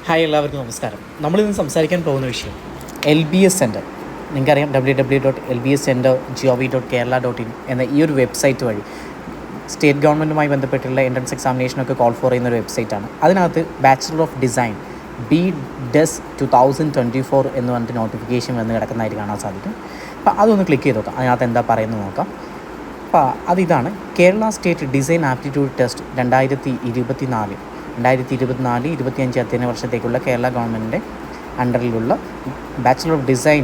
Hi, എല്ലാവർക്കും നമസ്കാരം. നമ്മളിന്ന് സംസാരിക്കാൻ പോകുന്ന വിഷയം LBS സെൻറ്റർ. നിങ്ങൾക്കറിയാം www.lbscenter.gov.kerala.in എന്ന ഈ ഒരു വെബ്സൈറ്റ് വഴി സ്റ്റേറ്റ് ഗവൺമെൻറ്റുമായി ബന്ധപ്പെട്ടുള്ള എൻട്രൻസ് എക്സാമിനേഷനൊക്കെ കോൾ ഫോർ ചെയ്യുന്ന ഒരു വെബ്സൈറ്റാണ്. അതിനകത്ത് ബാച്ചിലർ ഓഫ് ഡിസൈൻ BDES 2024 എന്ന് പറഞ്ഞിട്ട് നോട്ടിഫിക്കേഷൻ വന്ന് കിടക്കുന്നതായിട്ട് കാണാൻ സാധിക്കും. അപ്പോൾ അതൊന്ന് ക്ലിക്ക് ചെയ്ത് നോക്കാം. അതിനകത്ത് എന്താ പറയുന്നത് നോക്കാം. അപ്പോൾ അതിതാണ് Kerala state design aptitude test 2024-25 അധ്യയന വർഷത്തേക്കുള്ള കേരള ഗവൺമെൻറ്റിൻ്റെ അണ്ടറിലുള്ള ബാച്ചിലർ ഓഫ് ഡിസൈൻ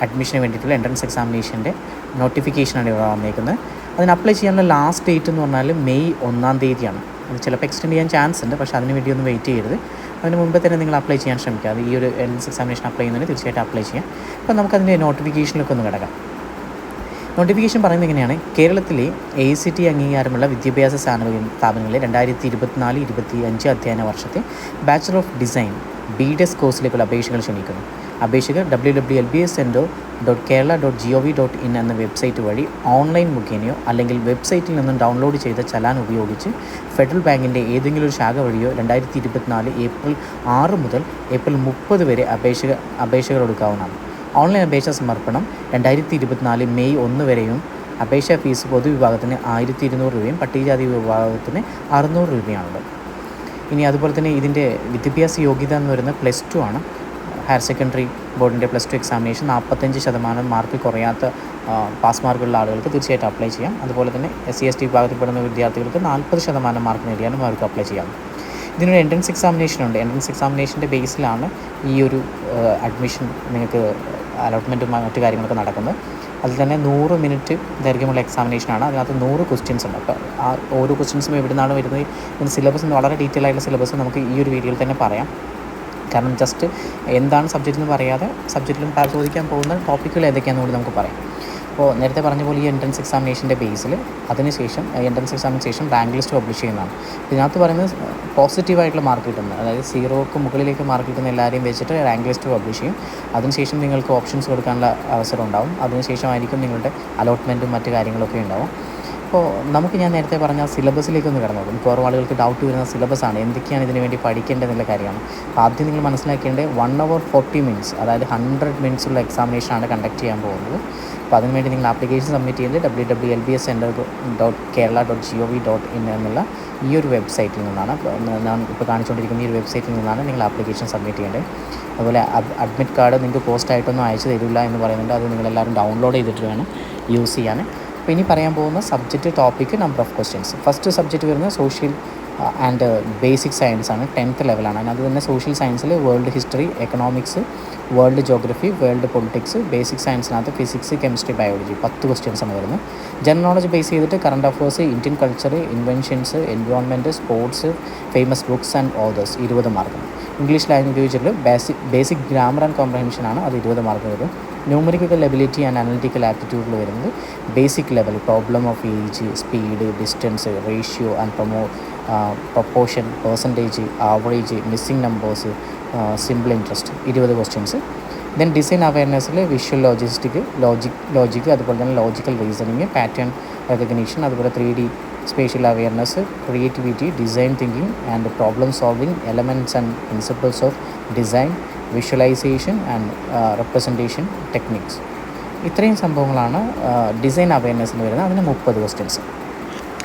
അഡ്മിഷന് വേണ്ടിയിട്ടുള്ള എൻട്രൻസ് എക്സാമിനേഷൻ്റെ നോട്ടിഫിക്കേഷനാണ് ഇവിടെ വന്നേക്കുന്നത്. അതിന് അപ്ലൈ ചെയ്യാനുള്ള ലാസ്റ്റ് ഡേറ്റ് എന്ന് പറഞ്ഞാൽ മെയ് 1-ാം തീയതിയാണ്. അത് ചിലപ്പോൾ എക്സ്റ്റെൻഡ് ചെയ്യാൻ ചാൻസ് ഉണ്ട്, പക്ഷേ അതിന് വേണ്ടി ഒന്ന് വെയിറ്റ് ചെയ്യരുത്. അതിന് മുമ്പേ തന്നെ നിങ്ങൾ അപ്ലൈ ചെയ്യാൻ ശ്രമിക്കുക. അത് ഈ ഒരു എൻട്രൻസ് എക്സാമിനേഷൻ അപ്ലൈ ചെയ്യുന്നതിന് തീർച്ചയായിട്ടും അപ്ലൈ ചെയ്യാം. അപ്പോൾ നമുക്കതിൻ്റെ നോട്ടിഫിക്കേഷനിലൊക്കെ ഒന്ന് കിടക്കാം. നോട്ടിഫിക്കേഷൻ പറയുന്നത് എങ്ങനെയാണ്: കേരളത്തിലെ AICTE അംഗീകാരമുള്ള വിദ്യാഭ്യാസ സ്ഥാപനങ്ങളിലെ 2024-25 അധ്യയന വർഷത്തെ ബാച്ചിലർ ഓഫ് ഡിസൈൻ BDES കോഴ്സിലേക്കുള്ള അപേക്ഷകൾ ക്ഷണിക്കുന്നു. അപേക്ഷകർ www.lbscenter.kerala.gov.in എന്ന വെബ്സൈറ്റ് വഴി ഓൺലൈൻ മുഖേനയോ അല്ലെങ്കിൽ വെബ്സൈറ്റിൽ നിന്നും ഡൗൺലോഡ് ചെയ്ത ചലാൻ ഉപയോഗിച്ച് ഫെഡറൽ ബാങ്കിൻ്റെ ഏതെങ്കിലും ഒരു ശാഖ വഴിയോ 2024 ഏപ്രിൽ 6 മുതൽ ഏപ്രിൽ 30 വരെ അപേക്ഷകൾ എടുക്കാവുന്നതാണ്. ഓൺലൈൻ അപേക്ഷ സമർപ്പണം 2024 മെയ് 1 വരെയും അപേക്ഷാ ഫീസ് പൊതുവിഭാഗത്തിന് 1200 രൂപയും പട്ടികജാതി വിഭാഗത്തിന് 600 രൂപയാണുള്ളത്. ഇനി അതുപോലെ തന്നെ ഇതിൻ്റെ വിദ്യാഭ്യാസ യോഗ്യത എന്ന് പറയുന്നത് +2 ആണ്. ഹയർ സെക്കൻഡറി ബോർഡിൻ്റെ +2 എക്സാമിനേഷൻ 45% മാർക്ക് കുറയാത്ത പാസ് മാർക്കുള്ള ആളുകൾക്ക് തീർച്ചയായിട്ടും അപ്ലൈ ചെയ്യാം. അതുപോലെ തന്നെ SC/ST വിഭാഗത്തിൽപ്പെടുന്ന വിദ്യാർത്ഥികൾക്ക് 40% മാർക്ക് നേടിയാലും അവർക്ക് അപ്ലൈ ചെയ്യാം. ഇതിനൊരു എൻട്രൻസ് എക്സാമിനേഷൻ ഉണ്ട്. എൻട്രൻസ് എക്സാമിനേഷൻ്റെ ബേസിലാണ് ഈ ഒരു അഡ്മിഷൻ നിങ്ങൾക്ക് അലോട്ട്മെൻറ്റും മറ്റു കാര്യങ്ങളൊക്കെ നടക്കുന്നത്. അതിൽ തന്നെ 100 മിനിറ്റ് ദൈർഘ്യമുള്ള എക്സാമിനേഷനാണ്. അതിനകത്ത് 100 ക്വസ്റ്റ്യൻസ് ഉണ്ട്. അപ്പോൾ ആ ഓരോ ക്വസ്റ്റ്യൻസും എവിടെ നിന്നാണ് വരുന്നത്, ഇതിന് സിലബസ് വളരെ ഡീറ്റെയിൽ ആയിട്ടുള്ള സിലബസ് നമുക്ക് ഈ ഒരു വീഡിയോയിൽ തന്നെ പറയാം. കാരണം ജസ്റ്റ് എന്താണ് സബ്ജക്റ്റ് എന്ന് പറയാതെ സബ്ജക്റ്റിലും ചോദിക്കാൻ പോകുന്ന ടോപ്പിക്കുകൾ ഏതൊക്കെയാണെന്ന് കൂടി നമുക്ക് പറയാം. അപ്പോൾ നേരത്തെ പറഞ്ഞ പോലെ ഈ എൻട്രൻസ് എക്സാമിനേഷൻ്റെ ബേസിൽ അതിനുശേഷം എൻട്രൻസ് എക്സാമിന് ശേഷം റാങ്ക് ലിസ്റ്റ് പബ്ലിഷ് ചെയ്യുന്നതാണ്. ഇതിനകത്ത് പറയുന്നത് പോസിറ്റീവായിട്ടുള്ള മാർക്ക് കിട്ടുന്നത്, അതായത് 0ക്ക് മുകളിലേക്ക് മാർക്ക് കിട്ടുന്ന എല്ലാവരെയും വെച്ചിട്ട് റാങ്ക് ലിസ്റ്റ് പബ്ലിഷ് ചെയ്യും. അതിനുശേഷം നിങ്ങൾക്ക് ഓപ്ഷൻസ് കൊടുക്കാനുള്ള അവസരം ഉണ്ടാവും. അതിനുശേഷമായിരിക്കും നിങ്ങളുടെ അലോട്ട്മെൻറ്റും മറ്റു കാര്യങ്ങളൊക്കെ ഉണ്ടാവും. അപ്പോൾ ഞാൻ നേരത്തെ പറഞ്ഞ സിലബസിലേക്കൊന്ന് കടന്നു നോക്കും. ഇപ്പോൾ ഓരോ ആളുകൾക്ക് ഡൗട്ട് വരുന്ന സിലബസാണ്, എന്തൊക്കെയാണ് ഇതിന് വേണ്ടി പഠിക്കേണ്ടതെന്നുള്ള കാര്യമാണ്. അപ്പോൾ ആദ്യം നിങ്ങൾ മനസ്സിലാക്കേണ്ടത് 1 hour 40 minutes, അതായത് 100 minutes ഉള്ള എക്സാമിനേഷനാണ് കണ്ടക്ട് ചെയ്യാൻ പോകുന്നത്. അപ്പോൾ അതിനുവേണ്ടി നിങ്ങൾ ആപ്ലിക്കേഷൻ സബ്മിറ്റ് ചെയ്യുന്നത് www.lbscenter.kerala.gov.in എന്നുള്ള ഈ ഒരു വെബ്സൈറ്റിൽ നിന്നാണ്. ഞാൻ ഇപ്പോൾ കാണിച്ചുകൊണ്ടിരിക്കുന്ന ഈ ഒരു വെബ്സൈറ്റിൽ നിന്നാണ് നിങ്ങൾ ആപ്ലിക്കേഷൻ സബ്മിറ്റ് ചെയ്യേണ്ടത്. അതുപോലെ അഡ്മിറ്റ് കാർഡ് നിങ്ങൾക്ക് പോസ്റ്റായിട്ടൊന്നും അയച്ചു തരില്ല എന്ന് പറയുന്നുണ്ട്. അത് നിങ്ങളെല്ലാവരും ഡൗൺലോഡ് ചെയ്തിട്ട് വേണം യൂസ് ചെയ്യാൻ. അപ്പോൾ ഇനി പറയാൻ പോകുന്ന subject, topic, number of questions. First subject വരുന്നത് സോഷ്യൽ ആൻഡ് ബേസിക് സയൻസ് ആണ്. 10th ലെവലാണ്. അതിനകത്ത് തന്നെ സോഷ്യൽ സയൻസിൽ world history, economics, world geography, world politics, basic സയൻസിനകത്ത് ഫിസിക്സ്, കെമിസ്ട്രി, ബയോളജി 10 ക്വസ്റ്റ്യൻസാണ് വരുന്നത്. ജനറൽ നോളജ് ബേസ് ചെയ്തിട്ട് current affairs, Indian culture, inventions, environment, sports, famous books and authors 20 മാർക്കാണ്. ഇംഗ്ലീഷ് ലാംഗ്വേജിൽ ബേസിക് ഗ്രാമർ ആൻഡ് കോംപ്രഹെൻഷനാണ്, അത് 20 മാർക്ക് വരും. Numerical ability and analytical ആപ്റ്റിറ്റ്യൂഡിൽ വരുന്നത് basic level, problem of age, speed, distance, ratio and proportion, percentage, average, missing numbers, simple interest 20 questions. Then design അവയർനെസ്സിൽ visual logic, അതുപോലെ തന്നെ logical reasoning, pattern recognition, അതുപോലെ 3D spatial awareness, creativity, design thinking and problem solving, elements and principles of design, visualisation and representation techniques. ഇത്രയും സംഭവങ്ങളാണ് design അവയർനെസ്സിൽ വരുന്നത്. അതിന് 30 questions.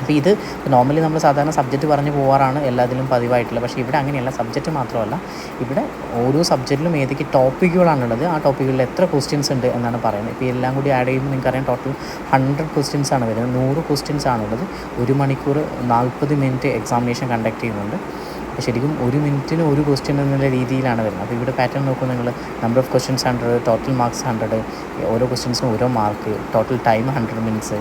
അപ്പോൾ ഇത് നോർമലി നമ്മൾ സാധാരണ സബ്ജക്റ്റ് പറഞ്ഞു പോകാറാണ് എല്ലാത്തിലും പതിവായിട്ടുള്ളത്. പക്ഷേ ഇവിടെ അങ്ങനെയല്ല. സബ്ജക്റ്റ് മാത്രമല്ല, ഇവിടെ ഓരോ സബ്ജക്റ്റിലും ഏതൊക്കെ ടോപ്പിക്കുകളാണുള്ളത്, ആ ടോപ്പിക്കുകളിൽ എത്ര ക്വസ്റ്റ്യൻസ് ഉണ്ട് എന്നാണ് പറയുന്നത്. ഇപ്പോൾ എല്ലാം കൂടി ആഡ് ചെയ്യുമ്പോൾ നിങ്ങൾക്കറിയാം ടോട്ടൽ 100 ക്വസ്റ്റ്യൻസ് ആണ് വരുന്നത്. 100 ക്വസ്റ്റ്യൻസ് ആണുള്ളത്. 1 മണിക്കൂർ 40 മിനിറ്റ് എക്സാമിനേഷൻ കണ്ടക്ട് ചെയ്യുന്നുണ്ട്. അപ്പോൾ ശരിക്കും 1 മിനിറ്റിന് 1 ക്വസ്റ്റ്യൻ എന്നുള്ള രീതിയിലാണ് വരുന്നത്. അപ്പോൾ ഇവിടെ പാറ്റേൺ നോക്കുക നിങ്ങൾ. Number of questions 100, total marks 100, ഓരോ ക്വസ്റ്റ്യൻസിനും ഓരോ മാർക്ക്, ടോട്ടൽ ടൈം 100 മിനിറ്റ്സ്.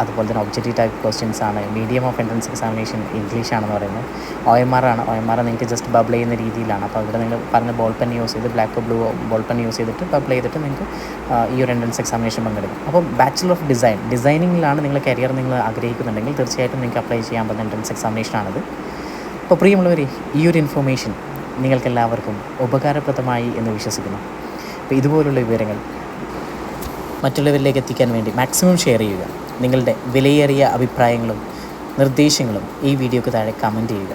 അതുപോലെ തന്നെ ഒബ്ജക്റ്റീവ് ടൈപ്പ് ക്വസ്റ്റ്യൻസ് ആണ്. മീഡിയം ഓഫ് എൻട്രൻസ് എക്സാമിനേഷൻ ഇംഗ്ലീഷാണെന്ന് പറയുന്നത്. OMR ആണ്. OMR നിങ്ങൾക്ക് ജസ്റ്റ് ബബിൾ ചെയ്യുന്ന രീതിയിലാണ്. അപ്പോൾ ഇവിടെ നിങ്ങൾ പറഞ്ഞ ബോൾ പെൻ യൂസ് ചെയ്ത്, black blue ball pen use ചെയ്തിട്ട് ബബിൾ ചെയ്തിട്ട് നിങ്ങൾക്ക് ഈ ഒരു എൻട്രൻസ് എക്സാമിനേഷൻ പങ്കെടുക്കും. അപ്പോൾ ബാച്ചിലർ ഓഫ് ഡിസൈനിങ്ങിലാണ് നിങ്ങൾ കരിയർ നിങ്ങൾ ആഗ്രഹിക്കുന്നുണ്ടെങ്കിൽ തീർച്ചയായിട്ടും നിങ്ങൾക്ക് അപ്ലൈ ചെയ്യാൻ പറ്റുന്ന എൻട്രൻസ് എക്സാമിനേഷനാണിത്. അപ്പോൾ പ്രിയമുള്ളവരെ, ഈ ഒരു ഇൻഫർമേഷൻ നിങ്ങൾക്കെല്ലാവർക്കും ഉപകാരപ്രദമായി എന്ന് വിശ്വസിക്കുന്നു. അപ്പോൾ ഇതുപോലുള്ള വിവരങ്ങൾ മറ്റുള്ളവരിലേക്ക് എത്തിക്കാൻ വേണ്ടി മാക്സിമം ഷെയർ ചെയ്യുക. നിങ്ങളുടെ വിലയേറിയ അഭിപ്രായങ്ങളും നിർദ്ദേശങ്ങളും ഈ വീഡിയോക്ക് താഴെ കമൻറ്റ് ചെയ്യുക.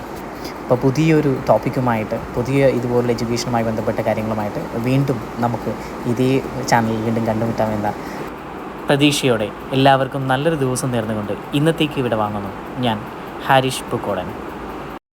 അപ്പോൾ പുതിയൊരു ടോപ്പിക്കുമായിട്ട് പുതിയ ഇതുപോലുള്ള എഡ്യൂക്കേഷനുമായി ബന്ധപ്പെട്ട കാര്യങ്ങളുമായിട്ട് വീണ്ടും നമുക്ക് ഇതേ ചാനലിൽ വീണ്ടും കണ്ടുമുട്ടാമെന്ന പ്രതീക്ഷയോടെ എല്ലാവർക്കും നല്ലൊരു ദിവസം നേർന്നുകൊണ്ട് ഇന്നത്തേക്ക് ഇവിടെ വാങ്ങുന്നു ഞാൻ ഹാരിഷ് പൂക്കോടൻ.